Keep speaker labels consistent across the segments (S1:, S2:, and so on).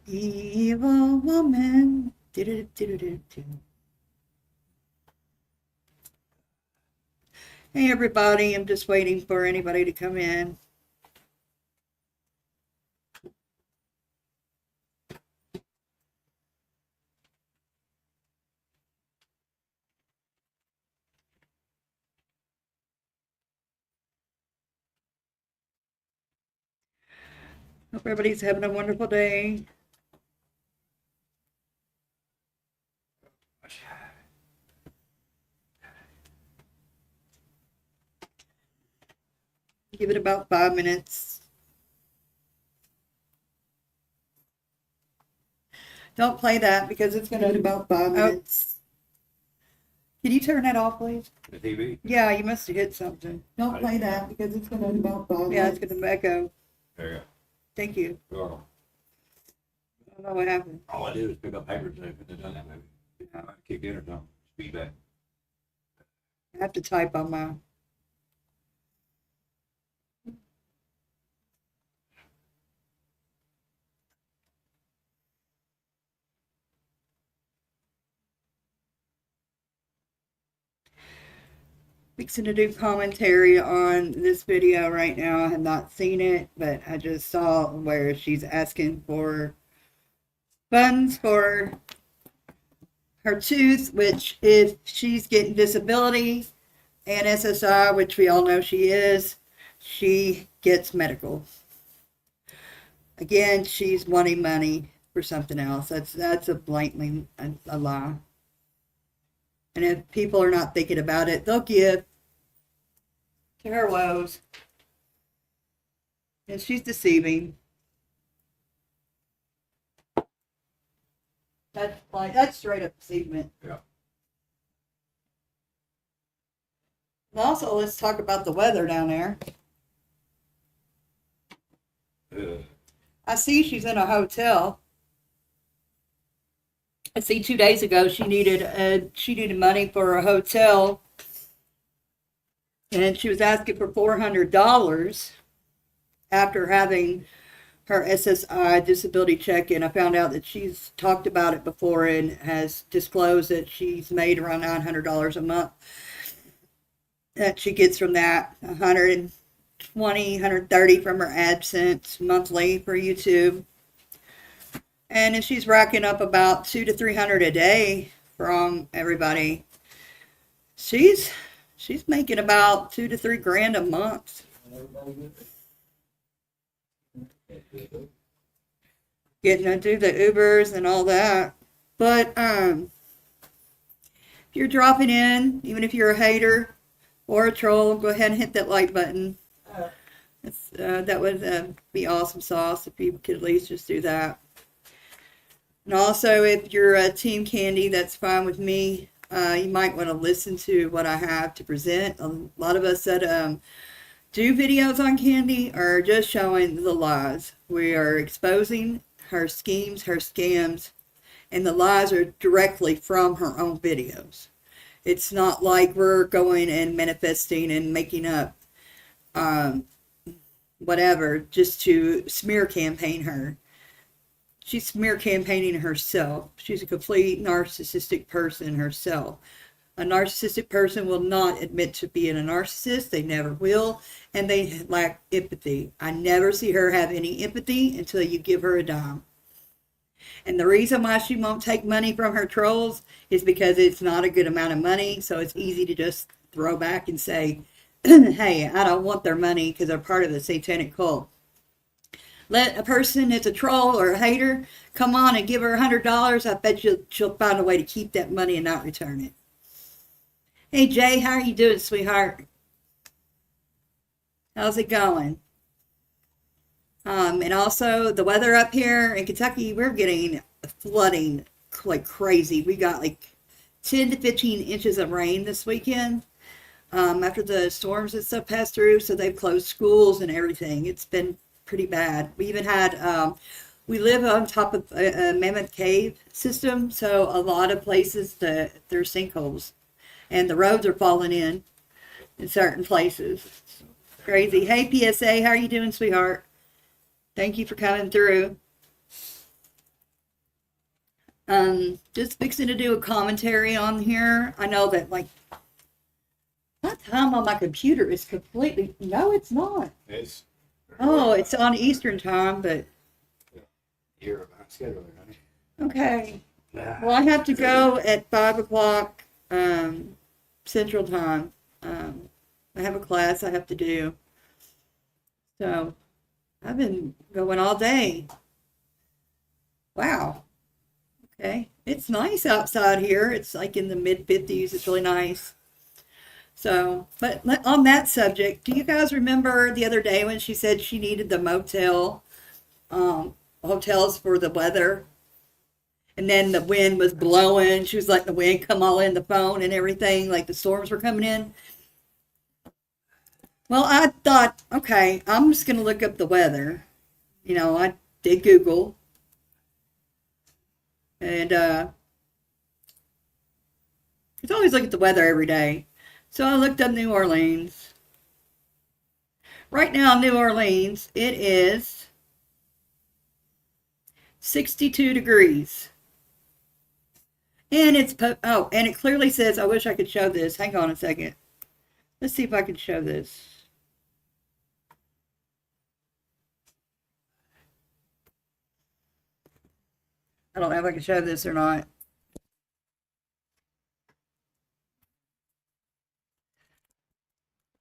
S1: Evil woman. Do-do-do-do-do-do. Hey everybody, I'm just waiting for anybody to come in. Hope everybody's having a wonderful day. Give it about 5 minutes. Don't play that because it's going to be about 5 minutes. Can you turn that off, please?
S2: The TV?
S1: Yeah, you must have hit something. Don't play that because it's going to be about 5 minutes. Yeah, it's going to echo.
S2: There you go.
S1: Thank you.
S2: You're welcome.
S1: I don't know what happened.
S2: All I do is pick up papers if they've done that maybe. I might kick in or something. Feedback.
S1: I have to type on my. Fixing to do commentary on this video right now. I have not seen it, but I just saw where she's asking for funds for her tooth, which if she's getting disability and SSI, which we all know she is, she gets medical. Again, she's wanting money for something else. That's a blatantly a lie. And if people are not thinking about it, they'll give to her woes. And she's deceiving. That's straight up deceivement.
S2: Yeah.
S1: And also, let's talk about the weather down there. I see she's in a hotel. I see 2 days ago she needed money for a hotel, and she was asking for $400 after having her SSI disability check-in. I found out that she's talked about it before and has disclosed that she's made around $900 a month. That she gets from that, 120, 130 from her AdSense monthly for YouTube. And if she's racking up about 200 to 300 a day from everybody, she's making about 2 to 3 grand a month. Getting to do the Ubers and all that. But if you're dropping in, even if you're a hater or a troll, go ahead and hit that like button. That would be awesome sauce if you could at least just do that. And also, if you're a Team Candy, that's fine with me. You might want to listen to what I have to present. A lot of us that do videos on Candy are just showing the lies. We are exposing her schemes, her scams, and the lies are directly from her own videos. It's not like we're going and manifesting and making up whatever just to smear campaign her. She's smear campaigning herself. She's a complete narcissistic person herself. A narcissistic person will not admit to being a narcissist. They never will. And they lack empathy. I never see her have any empathy until you give her a dime. And the reason why she won't take money from her trolls is because it's not a good amount of money. So it's easy to just throw back and say, hey, I don't want their money because they're part of the satanic cult. Let a person that's a troll or a hater come on and give her $100. I bet she'll find a way to keep that money and not return it. Hey Jay, how are you doing, sweetheart? How's it going? And also the weather up here in Kentucky, we're getting flooding like crazy. We got like 10 to 15 inches of rain this weekend after the storms and stuff passed through. So they've closed schools and everything. It's been pretty bad. We even had, we live on top of a mammoth cave system, so a lot of places there's sinkholes, and the roads are falling in certain places. Crazy. Hey PSA, how are you doing, sweetheart? Thank you for coming through. Just fixing to do a commentary on here. I know that like my time on my computer is completely, no, it's not.
S2: It's.
S1: Oh, it's on Eastern time, but
S2: You're about schedule, honey.
S1: okay. Well, I have to go at 5 o'clock Central Time. I have a class I have to do. So I've been going all day. Wow. Okay. It's nice outside here. It's like in the mid 50s. It's really nice. So, but on that subject, do you guys remember the other day when she said she needed the hotels for the weather? And then the wind was blowing. She was like, the wind come all in the phone and everything, like the storms were coming in. Well, I thought, okay, I'm just going to look up the weather. I did Google. And it's always look at the weather every day. So I looked up New Orleans. Right now in New Orleans, it is 62 degrees. And and it clearly says, I wish I could show this. Hang on a second. Let's see if I can show this. I don't know if I can show this or not.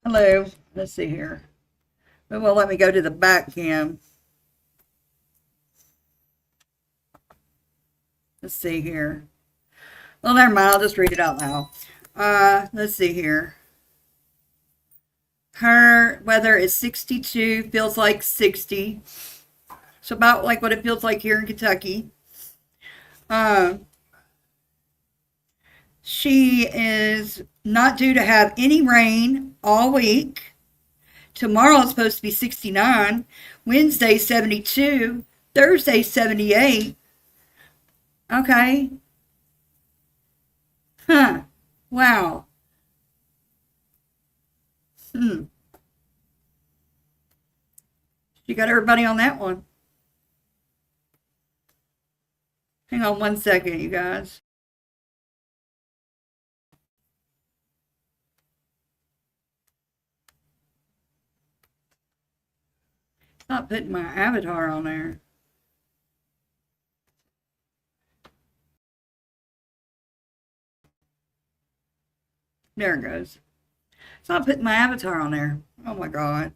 S1: Hello. Let's see here. It won't let me go to the back cam. Let's see here. Well, never mind. I'll just read it out loud. Let's see here. Her weather is 62, feels like 60. So about like what it feels like here in Kentucky. She is not due to have any rain all week. Tomorrow is supposed to be 69. Wednesday, 72. Thursday, 78. Okay. Huh. Wow. You got everybody on that one. Hang on one second, you guys. It's not putting my avatar on there. There it goes. It's not putting my avatar on there. Oh my God.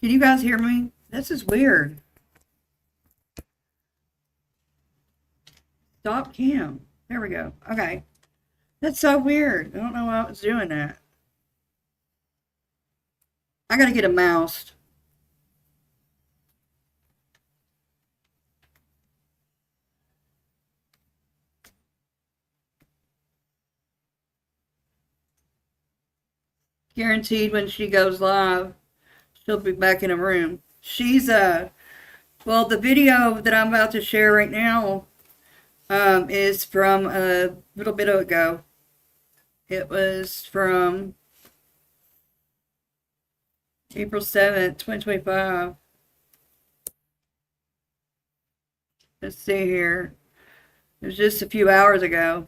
S1: Can you guys hear me? This is weird. Stop cam. There we go. Okay. That's so weird. I don't know why I was doing that. I gotta get a mouse. Guaranteed when she goes live, she'll be back in a room. She's well, the video that I'm about to share right now is from a little bit ago. It was from April 7th, 2025. Let's see here. It was just a few hours ago.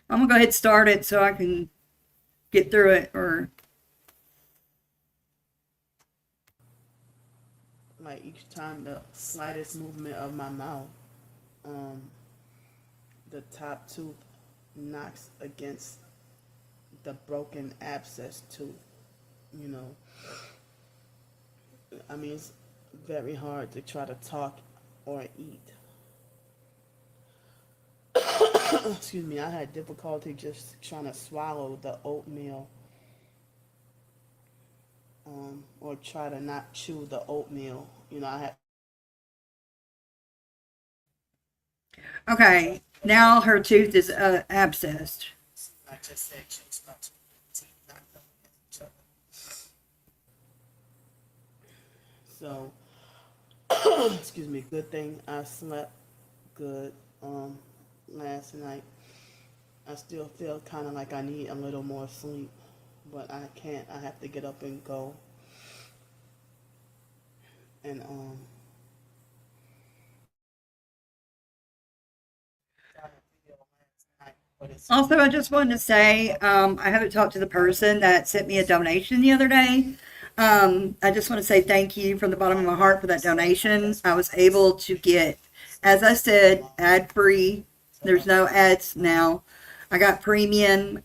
S1: I'm gonna go ahead and start it so I can get through it, or
S3: like each time the slightest movement of my mouth, the top tooth knocks against the broken abscess tooth. You know, I mean, it's very hard to try to talk or eat. excuse me, I had difficulty just trying to swallow the oatmeal, or try to not chew the oatmeal. You know, I had.
S1: Okay, now her tooth is abscessed.
S3: I just said chew my teeth, not them against each other. So, excuse me. Good thing I slept good last night. I still feel kind of like I need a little more sleep, but I can't. I have to get up and go. And
S1: Also, I just wanted to say, I haven't talked to the person that sent me a donation the other day. I just want to say thank you from the bottom of my heart for that donation. I was able to get, as I said, ad free. There's no ads now. I got premium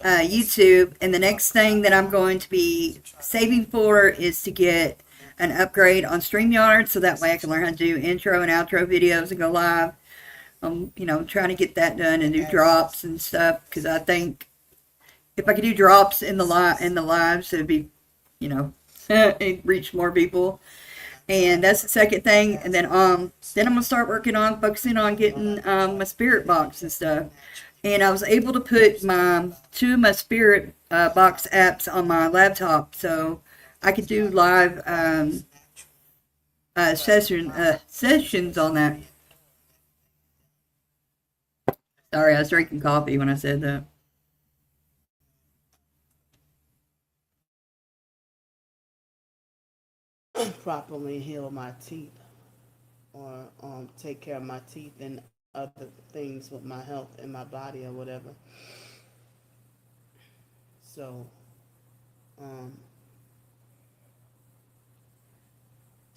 S1: YouTube, and the next thing that I'm going to be saving for is to get an upgrade on StreamYard, so that way I can learn how to do intro and outro videos and go live. Trying to get that done and do drops and stuff, because I think if I could do drops in the lives, it'd be, it'd reach more people. And that's the second thing. And then I'm gonna start focusing on getting my spirit box and stuff. And I was able to put two of my spirit box apps on my laptop, so I could do live sessions on that. Sorry, I was drinking coffee when I said that.
S3: properly heal my teeth, or take care of my teeth and other things with my health and my body or whatever. So, um,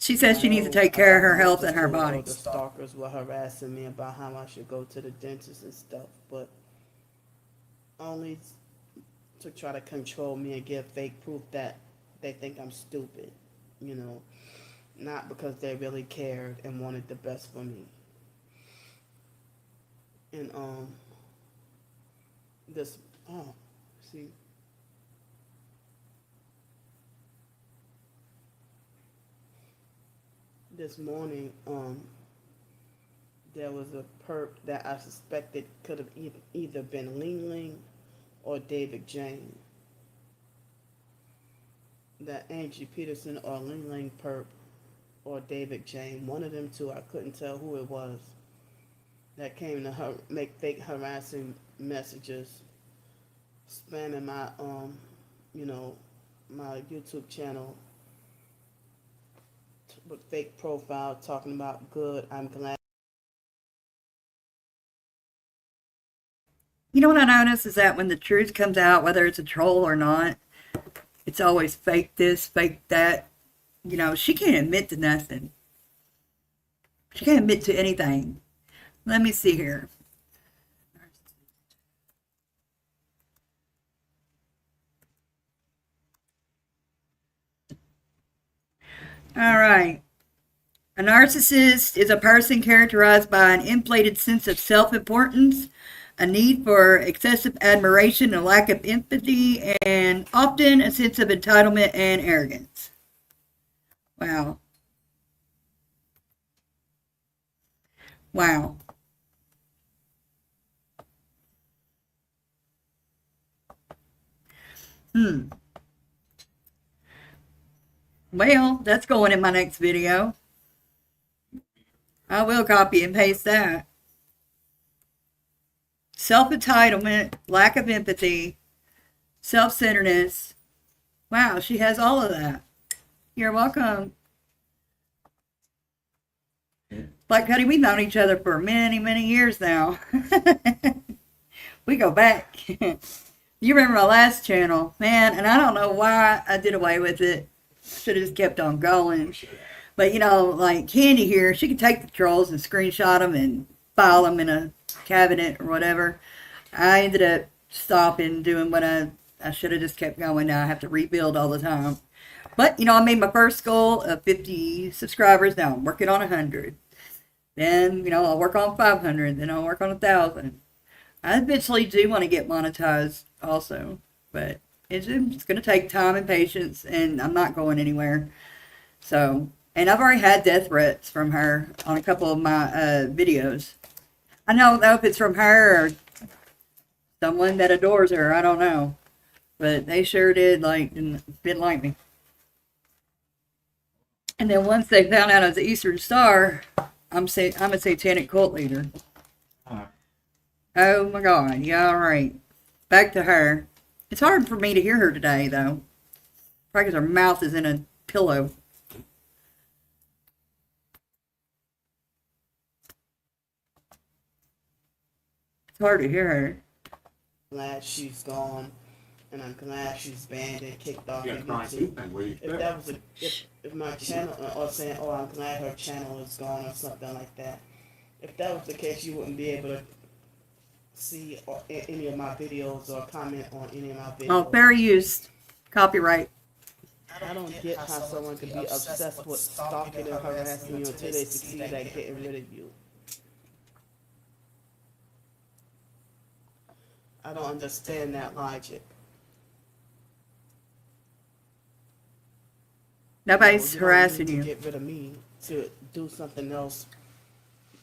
S1: She says she needs to take care of her health and her body.
S3: The stalkers were harassing me about how I should go to the dentist and stuff, but only to try to control me and give fake proof that they think I'm stupid, you know, not because they really cared and wanted the best for me. And this see, this morning there was a perp that I suspected could have either been Ling Ling or David Jane. That Angie Peterson or Ling Ling perp or David Jane, one of them two, I couldn't tell who it was, that came to her make fake harassing messages, spamming my my YouTube channel with fake profile, talking about good. I'm glad.
S1: You know what I notice is that when the truth comes out, whether it's a troll or not, it's always fake this, fake that. She can't admit to nothing. She can't admit to anything. Let me see here. All right. A narcissist is a person characterized by an inflated sense of self-importance, a need for excessive admiration, a lack of empathy, and often a sense of entitlement and arrogance. Wow. Wow. Well, that's going in my next video. I will copy and paste that. Self-entitlement, lack of empathy, self-centeredness. Wow, she has all of that. You're welcome. Black Cuddy, we've known each other for many, many years now. We go back. You remember my last channel, man, and I don't know why I did away with it. Should have just kept on going. But, like Candy here, she could take the trolls and screenshot them and file them in a cabinet or whatever. I ended up stopping doing what I should have just kept going. Now I have to rebuild all the time. But, I made my first goal of 50 subscribers. Now I'm working on 100. Then, I'll work on 500, then I'll work on 1,000. I eventually do want to get monetized also, but it's going to take time and patience, and I'm not going anywhere. So, and I've already had death threats from her on a couple of my videos. I don't know if it's from her or someone that adores her. I don't know, but they sure did didn't like me. And then once they found out I was the Eastern Star, I'm a satanic cult leader. Oh my God! Yeah, all right. Back to her. It's hard for me to hear her today, though. Probably because her mouth is in a pillow. It's hard to hear her.
S3: Glad she's gone, and I'm glad she's banned and kicked off
S2: You got
S3: of
S2: crying
S3: YouTube.
S2: too, man. What do you
S3: If
S2: expect?
S3: that was if my channel, or saying, oh, I'm glad her channel is gone or something like that. If that was the case, you wouldn't be able to see any of my videos or comment on any of my videos.
S1: Oh, fair use. Copyright.
S3: I don't get how someone could be obsessed with stalking and harassing you until they succeed at getting rid of you. I don't understand that logic.
S1: Nobody's
S3: You don't
S1: harassing
S3: need to
S1: you.
S3: get rid of me to do something else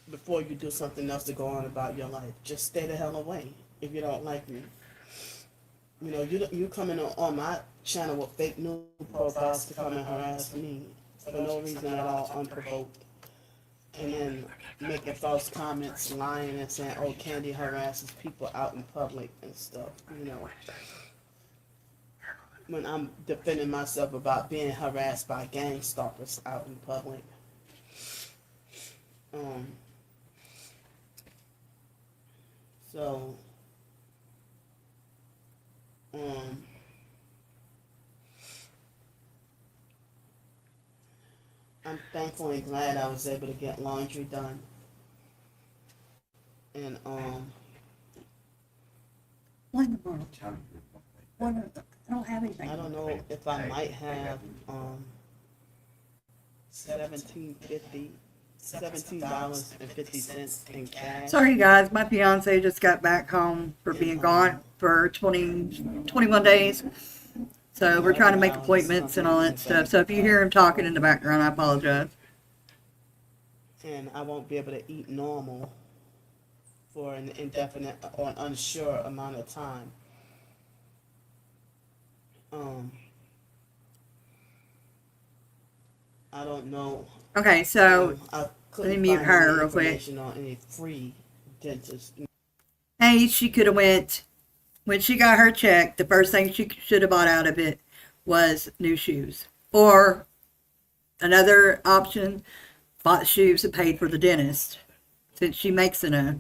S3: before you do something else to go on about your life. Just stay the hell away if you don't like me. You coming on my channel with fake news profiles to come and harass me for no reason at all, unprovoked. And then making false comments, lying and saying, oh, Candy harasses people out in public and stuff, When I'm defending myself about being harassed by gang stalkers out in public. So, I'm thankful and glad I was able to get laundry done. And
S1: What in the world? What? I don't have anything.
S3: I don't know if I might have $17.50 in cash.
S1: Sorry, guys. My fiance just got back home for being gone for 21 days. So we're trying to make appointments and all that stuff. So if you hear him talking in the background, I apologize.
S3: And I won't be able to eat normal for an indefinite or an unsure amount of time. I don't know.
S1: Okay, so
S3: I
S1: let me
S3: couldn't
S1: mute
S3: find
S1: her
S3: any
S1: real quick.
S3: information on any free dentist.
S1: hey, she could have went when she got her check. The first thing she should have bought out of it was new shoes, or another option, bought shoes and paid for the dentist since she makes enough.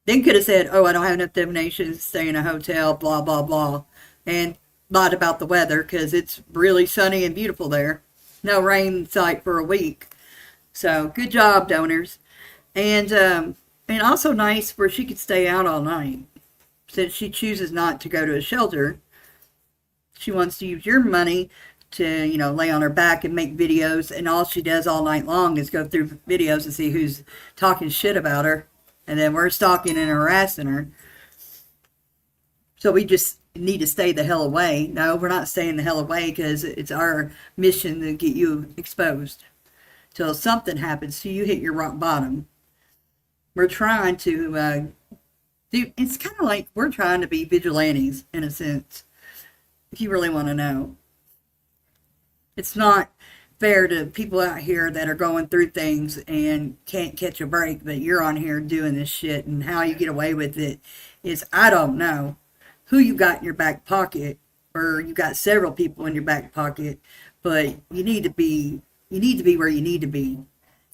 S1: Then could have said, "Oh, I don't have enough donations. Stay in a hotel." Blah blah blah, and lied about the weather because it's really sunny and beautiful there. No rain in sight for a week. So good job, donors, and also nice where she could stay out all night. Since she chooses not to go to a shelter, she wants to use your money to, lay on her back and make videos, and all she does all night long is go through videos and see who's talking shit about her, and then we're stalking and harassing her. So we just need to stay the hell away. No, we're not staying the hell away because it's our mission to get you exposed till something happens so you hit your rock bottom. We're trying to it's kind of like we're trying to be vigilantes in a sense, if you really want to know. It's not fair to people out here that are going through things and can't catch a break, but you're on here doing this shit, and how you get away with it is, I don't know who you got in your back pocket, or you got several people in your back pocket, but you need to be where you need to be.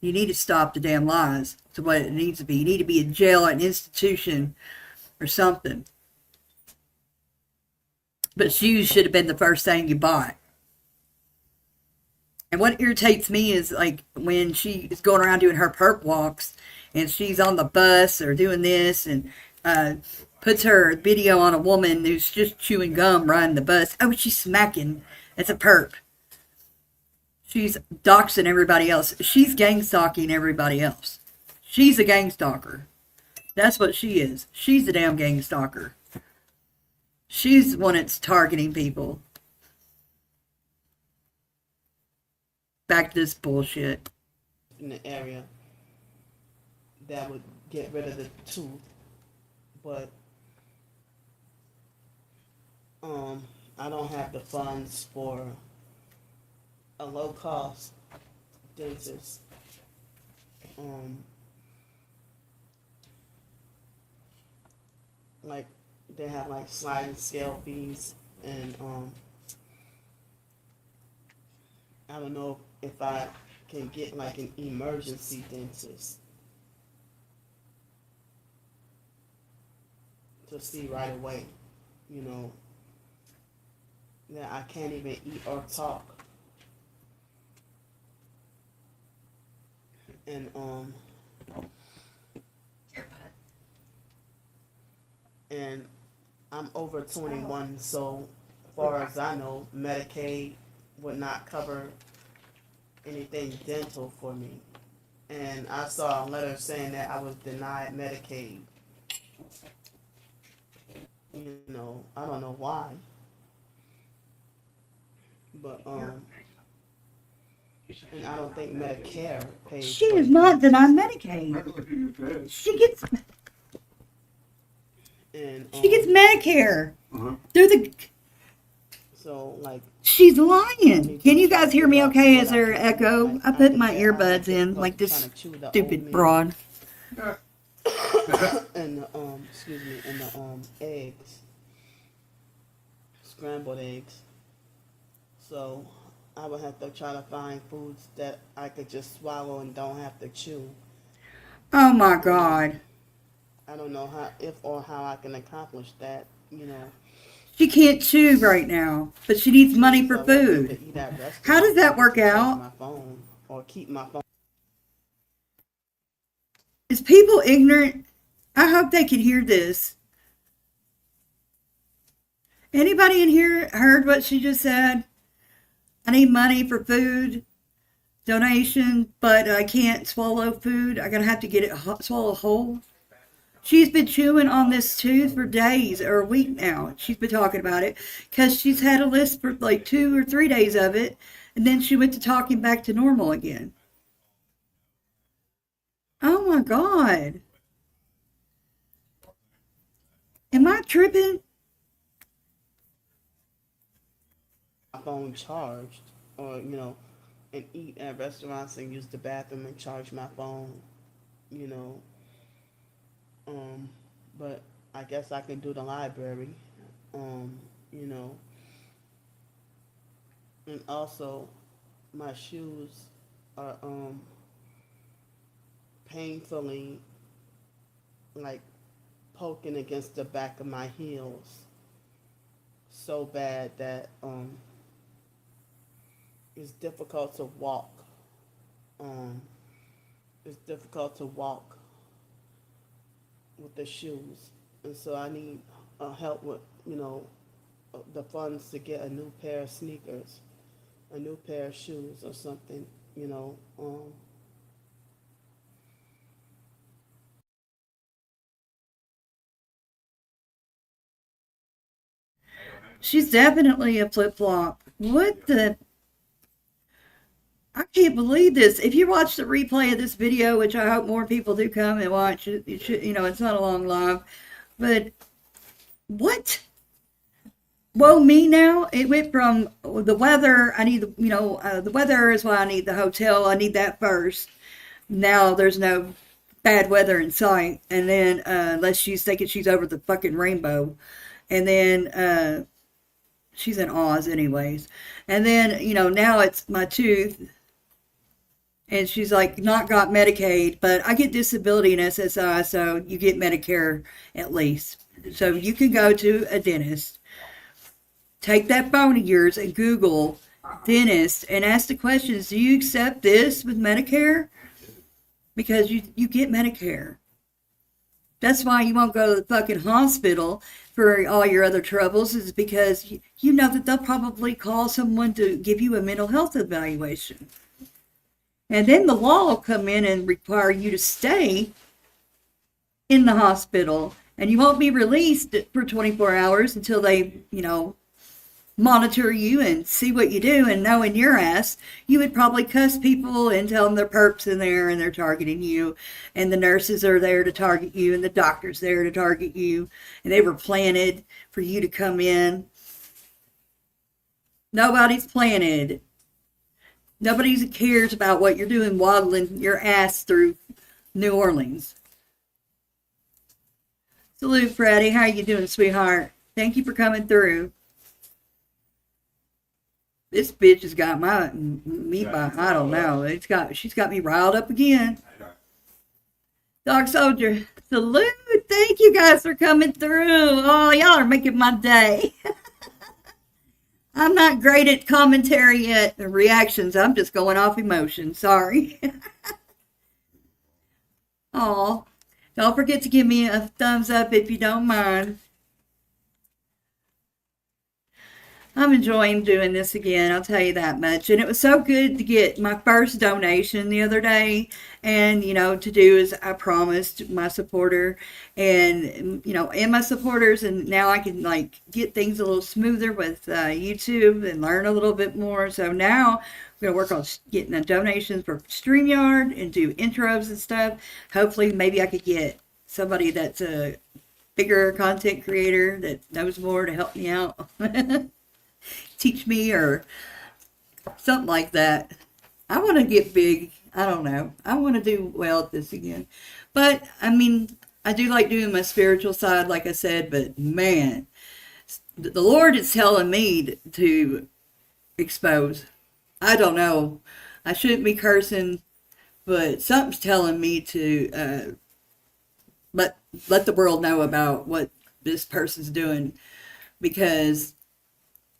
S1: You need to stop the damn lies to what it needs to be. You need to be in jail, an institution, or something. But shoes should have been the first thing you bought. And what irritates me is like when she is going around doing her perp walks and she's on the bus or doing this and puts her video on a woman who's just chewing gum riding the bus. Oh, she's smacking. That's a perp. She's doxing everybody else. She's gang stalking everybody else. She's a gang stalker. That's what she is. She's a damn gang stalker. She's the one that's targeting people. Back to this bullshit.
S3: In the area that would get rid of the tooth, but I don't have the funds for a low cost dentist. Like they have like sliding scale fees, and I don't know if I can get like an emergency dentist to see right away, you know, that I can't even eat or talk. And and I'm over 21, so far as I know, Medicaid would not cover anything dental for me. And I saw a letter saying that I was denied Medicaid. You know, I don't know why. But and I don't think Medicare pays.
S1: She
S3: for
S1: is
S3: it.
S1: not denied Medicaid. She gets
S3: And
S1: Medicare
S2: Uh-huh.
S1: through the.
S3: so like
S1: She's lying. Can you guys hear me okay? Is there echo? I put my earbuds in like this stupid broad.
S3: and the excuse me, and the eggs, scrambled eggs. So I would have to try to find foods that I could just swallow and don't have to chew.
S1: Oh my God.
S3: I don't know how I can accomplish that, you know.
S1: She can't chew right now, but she needs money for
S3: So I won't be able
S1: food.
S3: to eat at restaurants.
S1: How does that work
S3: I can charge
S1: out?
S3: My phone or keep my phone.
S1: Is people ignorant? I hope they can hear this. Anybody in here heard what she just said? I need money for food donation, but I can't swallow food. I'm gonna have to get it swallow whole. She's been chewing on this tooth for days or a week now. She's been talking about it because she's had a list for like 2 or 3 days of it, and then she went to talking back to normal again. Oh my God. Am I tripping?
S3: My phone charged, or you know, and eat at restaurants and use the bathroom and charge my phone, you know. But I guess I can do the library, you know. And also, my shoes are painfully like poking against the back of my heels so bad that it's difficult to walk. It's difficult to walk with the shoes, and so I need help with, you know, the funds to get a new pair of sneakers, a new pair of shoes, or something, you know.
S1: She's definitely a flip-flop. What the? I can't believe this. If you watch the replay of this video, which I hope more people do come and watch, you should, you know, it's not a long live, but what? Whoa, me now. It went from the weather. I need the, you know, the weather is why I need the hotel. I need that first. Now there's no bad weather in sight, and then unless she's thinking she's over the fucking rainbow, and then she's in Oz anyways, and then, you know, now it's my tooth. And she's like, not got Medicaid, but I get disability and SSI, so you get Medicare at least. So you can go to a dentist, take that phone of yours and Google dentist and ask the questions, do you accept this with Medicare? Because you get Medicare. That's why you won't go to the fucking hospital for all your other troubles, is because you know that they'll probably call someone to give you a mental health evaluation. And then the law will come in and require you to stay in the hospital, and you won't be released for 24 hours until they, monitor you and see what you do. And knowing your ass, you would probably cuss people and tell them they're perps in there and they're targeting you, and the nurses are there to target you, and the doctor's there to target you, and they were planted for you to come in. Nobody's planted. Nobody cares about what you're doing waddling your ass through New Orleans. Salute, Freddie. How you doing, sweetheart? Thank you for coming through. This bitch has got me by, I don't know. She's got me riled up again. Dog Soldier, salute. Thank you guys for coming through. Oh, y'all are making my day. I'm not great at commentary yet, or reactions. I'm just going off emotion. Sorry. Oh, don't forget to give me a thumbs up if you don't mind. I'm enjoying doing this again, I'll tell you that much. And it was so good to get my first donation the other day, and, to do as I promised my supporter and, and my supporters. And now I can, get things a little smoother with YouTube and learn a little bit more. So now I'm going to work on getting the donations for StreamYard and do intros and stuff. Hopefully, maybe I could get somebody that's a bigger content creator that knows more to help me out. Teach me or something like that. I want to get big. I don't know. I want to do well at this again. But, I do like doing my spiritual side, like I said, but man, the Lord is telling me to expose. I don't know. I shouldn't be cursing, but something's telling me to let the world know about what this person's doing, because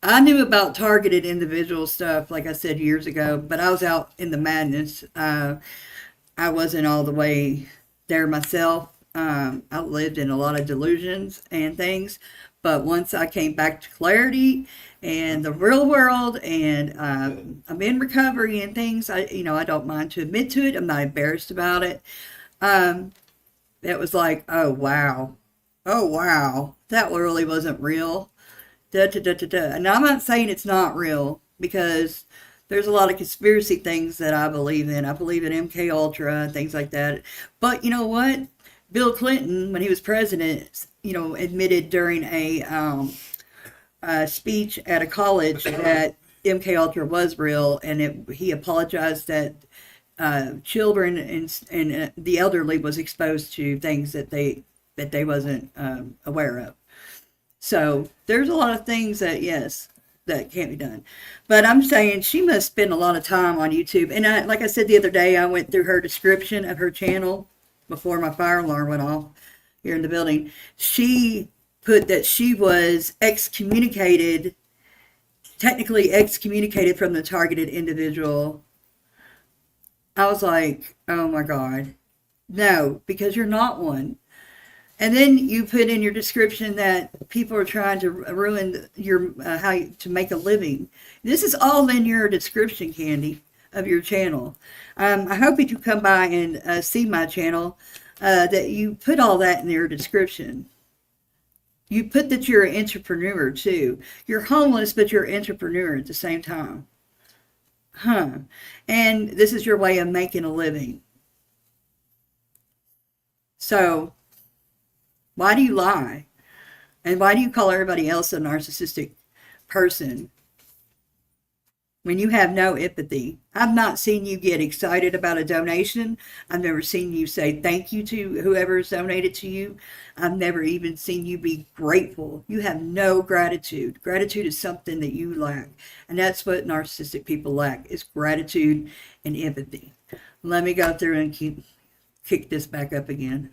S1: I knew about targeted individual stuff, like I said, years ago, but I was out in the madness. I wasn't all the way there myself. I lived in a lot of delusions and things, but once I came back to clarity and the real world, and I'm in recovery and things, I don't mind to admit to it. I'm not embarrassed about it. It was like, oh wow, that really wasn't real. Da, da, da, da, da. And I'm not saying it's not real, because there's a lot of conspiracy things that I believe in. I believe in MK Ultra and things like that. But you know what? Bill Clinton, when he was president, admitted during a speech at a college that MK Ultra was real, and he apologized that children and the elderly was exposed to things that they wasn't aware of. So there's a lot of things that, yes, that can't be done. But I'm saying she must spend a lot of time on YouTube. And like I said the other day, I went through her description of her channel before my fire alarm went off here in the building. She put that she was technically excommunicated from the targeted individual. I was like, oh my God. No, because you're not one. And then you put in your description that people are trying to ruin your how to make a living. This is all in your description, Candy, of your channel. I hope that you come by and see my channel, that you put all that in your description. You put that you're an entrepreneur too. You're homeless, but you're an entrepreneur at the same time. And this is your way of making a living. So why do you lie? And why do you call everybody else a narcissistic person when you have no empathy? I've not seen you get excited about a donation. I've never seen you say thank you to whoever's donated to you. I've never even seen you be grateful. You have no gratitude. Gratitude is something that you lack. And that's what narcissistic people lack, is gratitude and empathy. Let me go through and kick this back up again.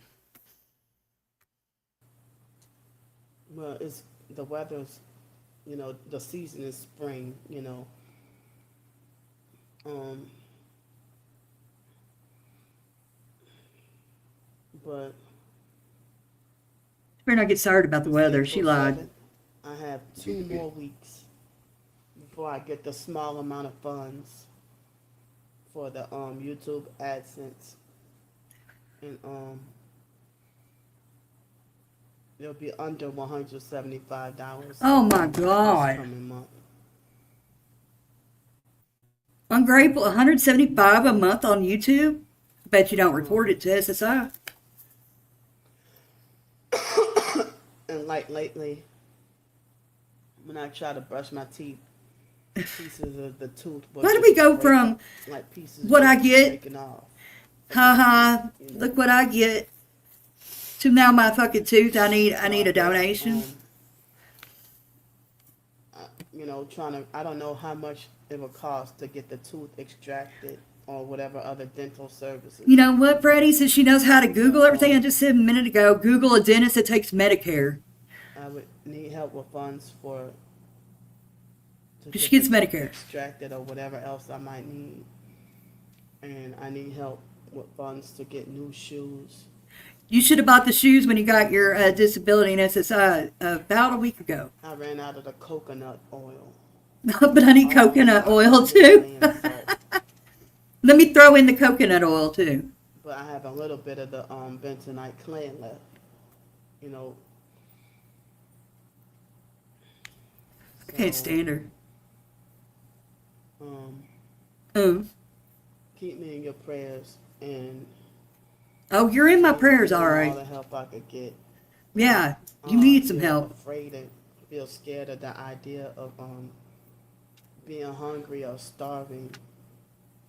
S3: Well, it's the weather's, the season is spring, But
S1: Better not get started about the weather. She
S3: April
S1: lied.
S3: 7th, I have 2 more weeks before I get the small amount of funds for the YouTube AdSense, and it'll be under $175.
S1: Oh my
S3: this
S1: God.
S3: coming month.
S1: Ungrateful. 175 a month on YouTube. Bet you don't report it to SSI.
S3: And like lately, when I try to brush my teeth, pieces of the tooth.
S1: Why do we go from
S3: like pieces
S1: what I get?
S3: breaking off?
S1: Haha,
S3: You know?
S1: look what I get. To now my fucking tooth. I need a donation.
S3: You know, I don't know how much it will cost to get the tooth extracted or whatever other dental services.
S1: You know what, Freddie? Since she knows how to Google everything, I just said a minute ago, Google a dentist that takes Medicare.
S3: I would need help with funds to
S1: She
S3: get
S1: gets
S3: the tooth
S1: Medicare.
S3: extracted or whatever else I might need. And I need help with funds to get new shoes.
S1: You should have bought the shoes when you got your disability and SSI about a week ago.
S3: I ran out of the coconut oil.
S1: But I need coconut oil too. Let me throw in the coconut oil too.
S3: But I have a little bit of the bentonite clay left. You know.
S1: I can't stand her.
S3: Um, Keep me in your prayers, and
S1: Oh, you're in my prayers, all
S3: all
S1: right.
S3: the help I could get.
S1: Yeah, you need some
S3: feel
S1: help.
S3: Afraid and feel scared of the idea of being hungry or starving.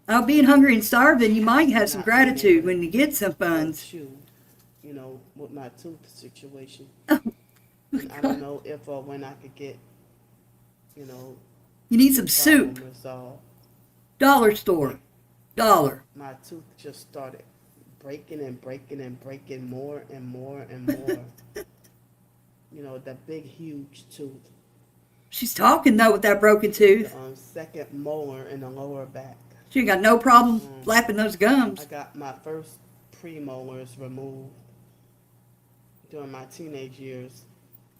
S1: Oh, being hungry and starving, you might have some
S3: Not
S1: gratitude
S3: being
S1: when you get some
S3: able to
S1: funds.
S3: chew, you know, with my tooth situation.
S1: Oh,
S3: And I don't know if or when I could get, you know,
S1: you need some
S3: the
S1: soup.
S3: problem resolved.
S1: Dollar store. Dollar.
S3: My tooth just started breaking and breaking and breaking more and more and more. You know, that big, huge tooth.
S1: She's talking though with that broken tooth.
S3: The second molar in the lower back.
S1: She ain't got no problem flapping those
S3: I
S1: gums.
S3: got my first premolars removed during my teenage years.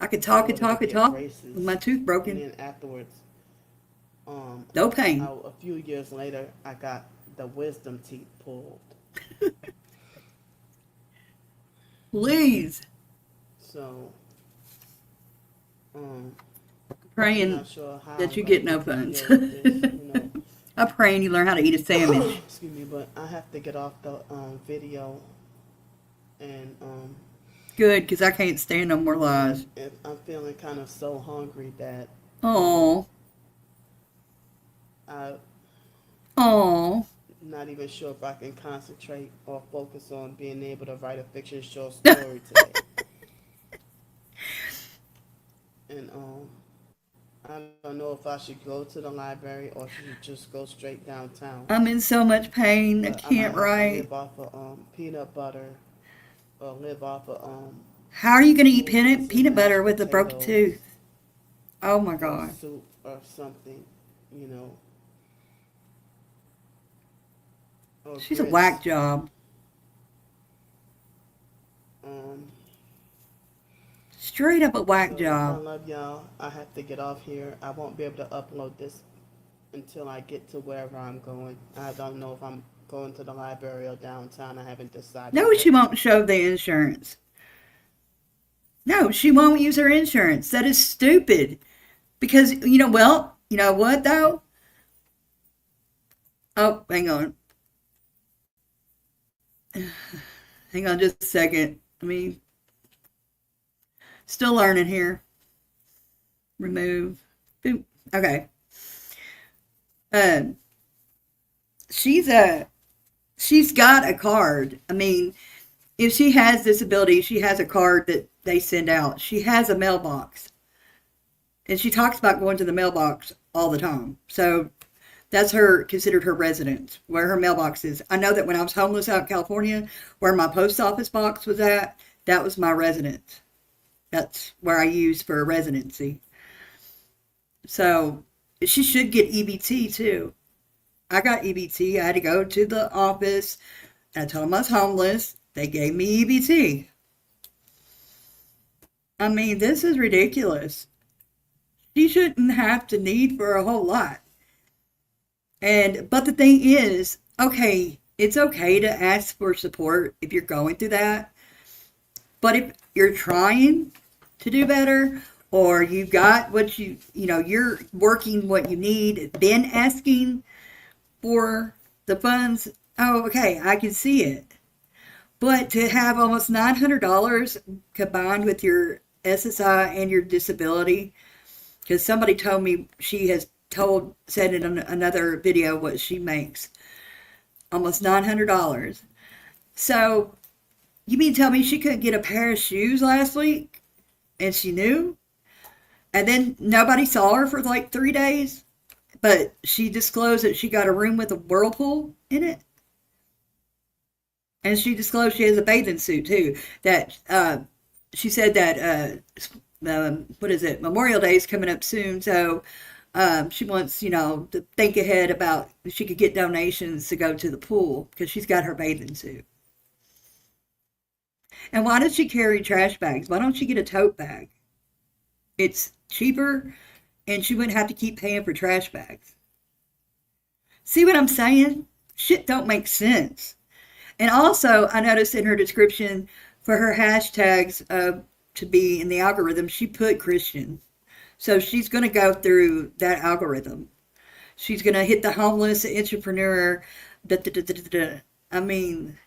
S1: I could talk and talk and talk
S3: Braces.
S1: with my tooth
S3: And
S1: broken.
S3: then afterwards,
S1: No pain.
S3: a few years later, I got the wisdom teeth pulled.
S1: Please.
S3: So, I'm
S1: Praying
S3: not sure how
S1: that
S3: I'm
S1: you
S3: gonna
S1: get no funds.
S3: deal with this, you know.
S1: I'm praying you learn how to eat a sandwich.
S3: Excuse me, but I have to get off the video, and
S1: Good, because I can't stand no more lies.
S3: I'm feeling kind of so hungry that
S1: Oh,
S3: I'm
S1: oh.
S3: not even sure if I can concentrate or focus on being able to write a fiction short story today. And I don't know if I should go to the library or should just go straight downtown.
S1: I'm in so much pain. I
S3: But
S1: can't
S3: might have to
S1: write.
S3: live off of peanut butter, or live off of
S1: How are you going to eat peanut butter with a broken tooth? Oh my God.
S3: soup or something, you know. Or
S1: She's a
S3: grits.
S1: whack job. Straight up a whack
S3: So I
S1: job.
S3: love y'all. I have to get off here. I won't be able to upload this until I get to wherever I'm going. I don't know if I'm going to the library or downtown. I haven't decided.
S1: No,
S3: yet.
S1: she won't show the insurance. No, she won't use her insurance. That is stupid. Because, you know what, though? Oh, hang on. Hang on just a second. Still learning here. Remove. Boop. Okay. She's got a card. If she has disability, she has a card that they send out. She has a mailbox. And she talks about going to the mailbox all the time. So that's considered her residence, where her mailbox is. I know that when I was homeless out in California, where my post office box was at, that was my residence. That's where I used for a residency. So she should get EBT too. I got EBT. I had to go to the office. And I told them I was homeless. They gave me EBT. I mean, this is ridiculous. She shouldn't have to need for a whole lot. But the thing is, okay, it's okay to ask for support if you're going through that. But if you're trying to do better, or you got what you're working what you need, then asking for the funds, oh, okay, I can see it. But to have almost $900 combined with your SSI and your disability, because somebody told me she has said in another video what she makes, almost $900. So you mean to tell me she couldn't get a pair of shoes last week and she knew? And then nobody saw her for like 3 days, but she disclosed that she got a room with a whirlpool in it. And she disclosed she has a bathing suit too. That she said that what is it? Memorial Day is coming up soon, so she wants to think ahead about if she could get donations to go to the pool because she's got her bathing suit. And why does she carry trash bags? Why don't she get a tote bag? It's cheaper, and she wouldn't have to keep paying for trash bags. See what I'm saying? Shit don't make sense. And also, I noticed in her description for her hashtags to be in the algorithm, she put Christian. So she's going to go through that algorithm. She's going to hit the homeless, the entrepreneur. I mean,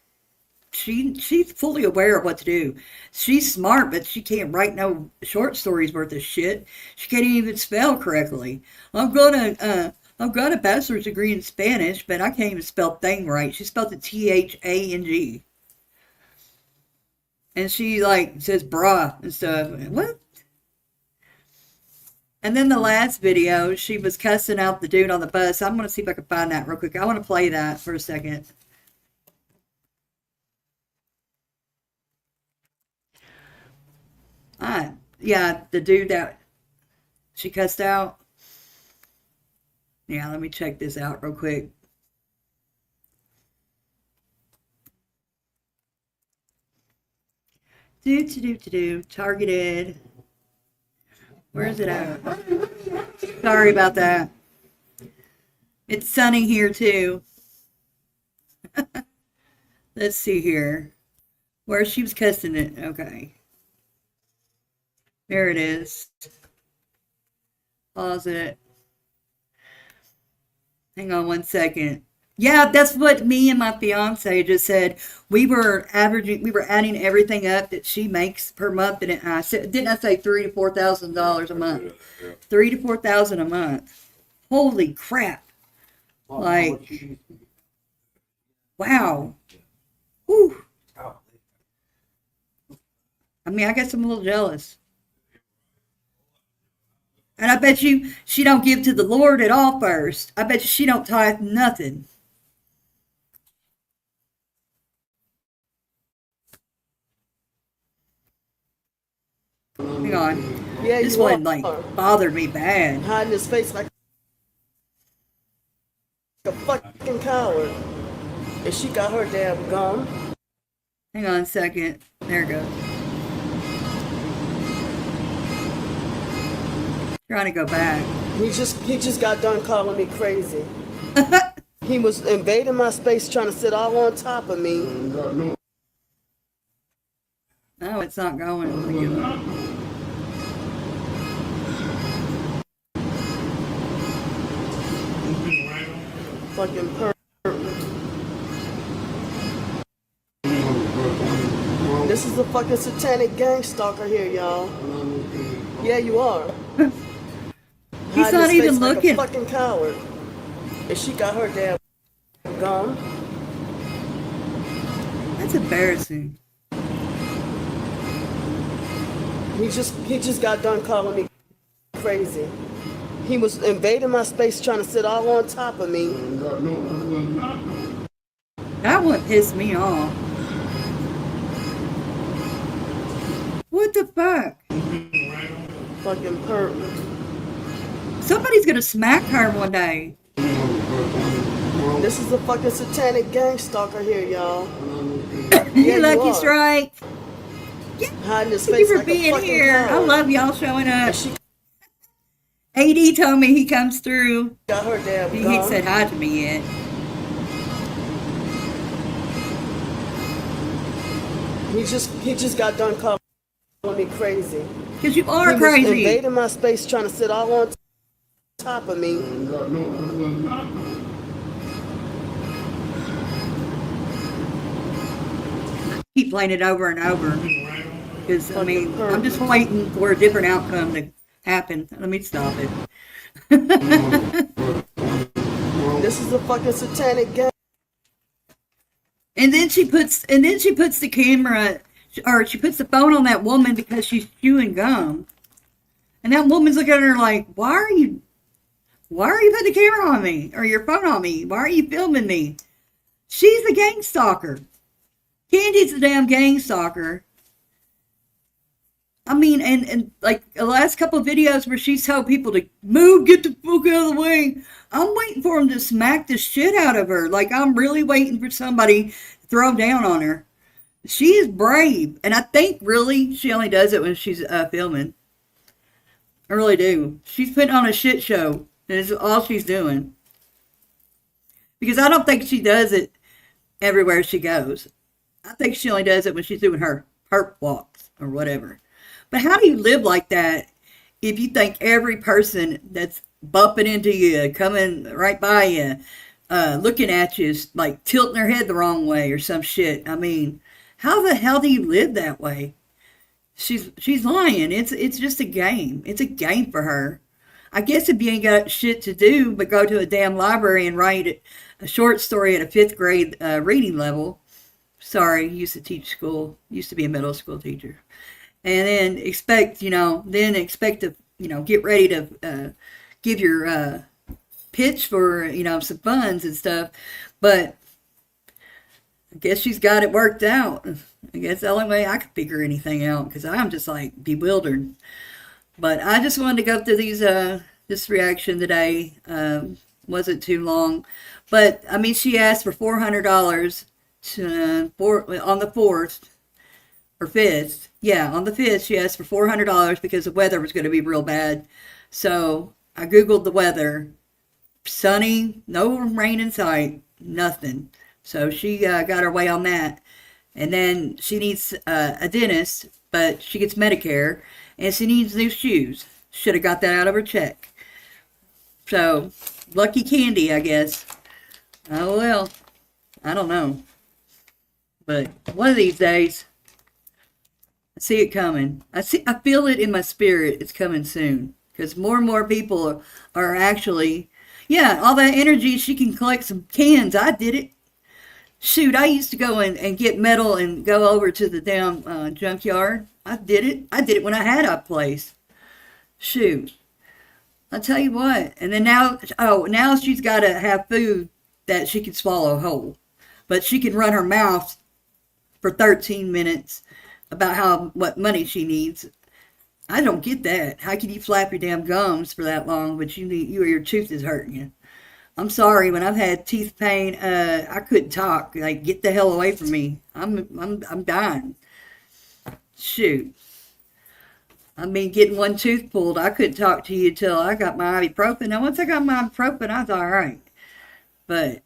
S1: she's fully aware of what to do. She's smart, but she can't write no short stories worth of shit. She can't even spell correctly. I've got a bachelor's degree in Spanish, but I can't even spell thing right. She spelled it THANG. And she says brah and stuff. What? And then the last video, she was cussing out the dude on the bus. I'm going to see if I can find that real quick. I want to play that for a second. Yeah, the dude that she cussed out. Yeah, let me check this out real quick. Targeted. Where is it at? Sorry about that. It's sunny here too. Let's see here. Where she was cussing it. Okay. There it is. Pause it. Hang on 1 second. Yeah, that's what me and my fiance just said. We were adding everything up that she makes per month, and I said, didn't I say $3,000 to $4,000 a month? $3,000 to $4,000 a month. Holy crap! Like, wow. Whew. I mean, I guess I'm a little jealous. And I bet you she don't give to the Lord at all first. I bet you she don't tithe nothing. Hang on.
S3: Yeah,
S1: this
S3: you
S1: one
S3: are.
S1: Bothered me bad.
S3: Hiding his face like a fucking coward. And she got her damn gum.
S1: Hang on a second. There it goes. Trying to go back.
S3: He just got done calling me crazy. He was invading my space trying to sit all on top of me.
S1: No, it's not going for you.
S3: Fucking pervert. This is a fucking satanic gang stalker here, y'all. Yeah, you are.
S1: He's not even looking.
S3: Like a fucking coward. And she got her damn gum.
S1: That's embarrassing.
S3: He just got done calling me crazy. He was invading my space trying to sit all on top of me.
S1: That one pissed me off. What the fuck?
S3: Fucking pervert.
S1: Somebody's gonna smack her one day.
S3: This is a fucking satanic gang stalker here, y'all.
S1: You lucky strike.
S3: hiding his
S1: Thank you
S3: face
S1: for
S3: like a
S1: being
S3: fucking
S1: here. I
S3: clown.
S1: love y'all showing up.
S3: And she
S1: AD told me he comes through.
S3: got her damn
S1: He ain't
S3: gun.
S1: said hi to me yet.
S3: He just got done calling me crazy.
S1: Because you are
S3: He was
S1: crazy.
S3: invading my space, trying to sit all on top of me.
S1: Keep playing it over and over. Because, I mean,
S3: Fucking
S1: I'm just waiting for a different outcome to happen. Let me stop it.
S3: This is a fucking satanic game.
S1: And then she puts the camera, or she puts the phone on that woman because she's chewing gum. And that woman's looking at her like, why are you putting the camera on me or your phone on me? Why are you filming me? She's the gang stalker. Candy's the damn gang stalker. I mean, and like the last couple of videos where she's told people to move, get the fuck out of the way. I'm waiting for him to smack the shit out of her. Like, I'm really waiting for somebody to throw down on her. She is brave. And I think really she only does it when she's filming. I really do. She's putting on a shit show. And it's all she's doing. Because I don't think she does it everywhere she goes. I think she only does it when she's doing her perp walks or whatever. But how do you live like that if you think every person that's bumping into you, coming right by you, looking at you, is like tilting their head the wrong way or some shit? I mean, how the hell do you live that way? She's lying. It's just a game. It's a game for her. I guess if you ain't got shit to do but go to a damn library and write a short story at a 5th grade reading level. Sorry, used to teach school. Used to be a middle school teacher. And then expect to, get ready to give your pitch for, some funds and stuff. But I guess she's got it worked out. I guess the only way I could figure anything out, because I'm just like bewildered. But I just wanted to go through this reaction today. Wasn't too long. But, I mean, she asked for $400 on the 4th. Or 5th. Yeah, on the 5th, she asked for $400 because the weather was going to be real bad. So I Googled the weather. Sunny, no rain in sight, nothing. So she got her way on that. And then she needs a dentist, but she gets Medicare. And she needs new shoes. Should have got that out of her check. So, lucky Candy, I guess. Oh, well. I don't know. But one of these days, I see it coming. I feel it in my spirit. It's coming soon. Because more and more people are actually, all that energy, she can collect some cans. I did it. Shoot, I used to go and get metal and go over to the damn junkyard. I did it. I did it when I had a place. Shoot. I'll tell you what. And then now she's got to have food that she can swallow whole. But she can run her mouth for 13 minutes about what money she needs. I don't get that. How can you flap your damn gums for that long, but your tooth is hurting you? I'm sorry. When I've had teeth pain, I couldn't talk. Like, get the hell away from me. I'm dying. Shoot. I mean, getting one tooth pulled, I couldn't talk to you till I got my ibuprofen. Now, once I got my ibuprofen, I was all right. But,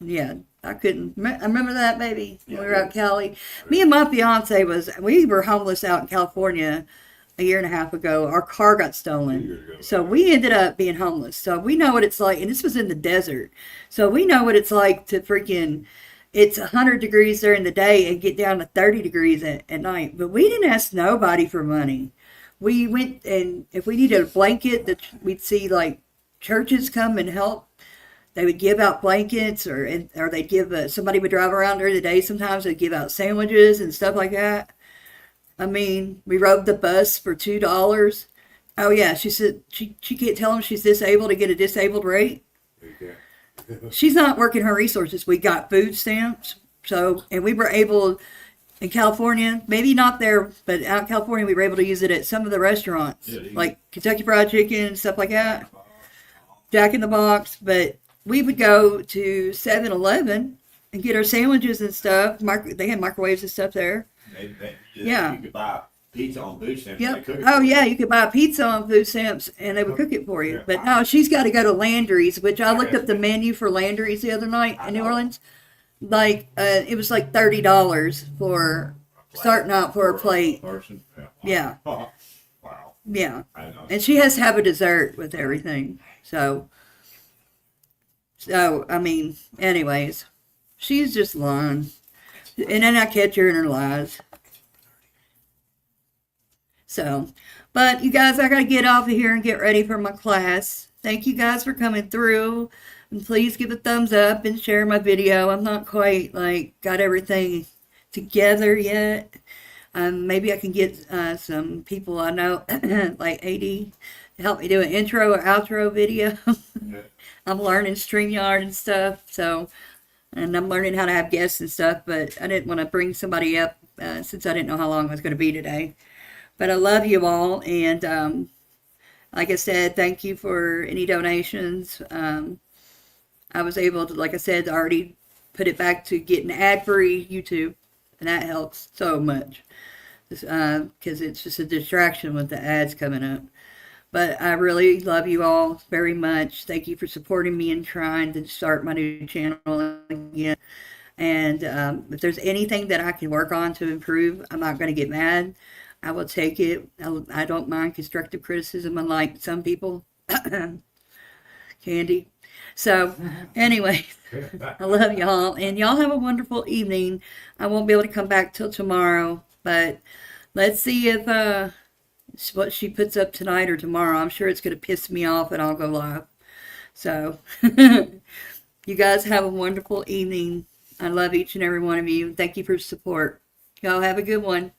S1: yeah, I couldn't. I remember that, baby, when we were out in Cali. Me and my fiance we were homeless out in California a year and a half ago. Our car got stolen. So we ended up being homeless. So we know what it's like. And this was in the desert. So we know what it's like to it's 100 degrees during the day and get down to 30 degrees at night. But we didn't ask nobody for money. We went, and if we needed a blanket, we'd see like churches come and help. They would give out blankets, or they'd give somebody would drive around during the day. Sometimes they'd give out sandwiches and stuff like that. I mean, we rode the bus for $2. Oh yeah, she said she can't tell them she's disabled to get a disabled rate. She's not working her resources. We got food stamps, and we were able in California, maybe not there, but out in California, we were able to use it at some of the restaurants, like Kentucky Fried Chicken and stuff like that, Jack in the Box. But we would go to 7-Eleven and get our sandwiches and stuff. They had microwaves and stuff there. Yeah.
S2: You could buy pizza on food stamps.
S1: Yep.
S2: They cook it
S1: Oh
S2: for you.
S1: yeah, you could buy pizza on food stamps and they would cook it for you.
S2: Yeah.
S1: But no, she's got to go to Landry's, which I looked
S2: Okay.
S1: up the menu for Landry's the other night
S2: I
S1: in New
S2: know.
S1: Orleans. Like it was like $30 for starting out for a plate.
S2: Person.
S1: Yeah.
S2: Wow. Wow.
S1: Yeah,
S2: I know.
S1: and she has to have a dessert with everything. So I mean, anyways, she's just lying, and then I catch her in her lies. So, but you guys, I gotta get off of here and get ready for my class. Thank you guys for coming through. And please give a thumbs up and share my video. I'm not quite like got everything together yet. Maybe I can get some people I know, like AD, to help me do an intro or outro video.
S2: Yeah.
S1: I'm learning StreamYard and stuff, so, and I'm learning how to have guests and stuff, but I didn't want to bring somebody up since I didn't know how long it was going to be today. But I love you all, and like I said, thank you for any donations. I was able to, like I said, already put it back to getting ad-free YouTube, and that helps so much because it's just a distraction with the ads coming up. But I really love you all very much. Thank you for supporting me in trying to start my new channel again. And if there's anything that I can work on to improve, I'm not going to get mad. I will take it. I don't mind constructive criticism, unlike some people. Candy. So, anyway, I love y'all. And y'all have a wonderful evening. I won't be able to come back till tomorrow. But let's see if what she puts up tonight or tomorrow. I'm sure it's going to piss me off and I'll go live. So, you guys have a wonderful evening. I love each and every one of you. Thank you for your support. Y'all have a good one.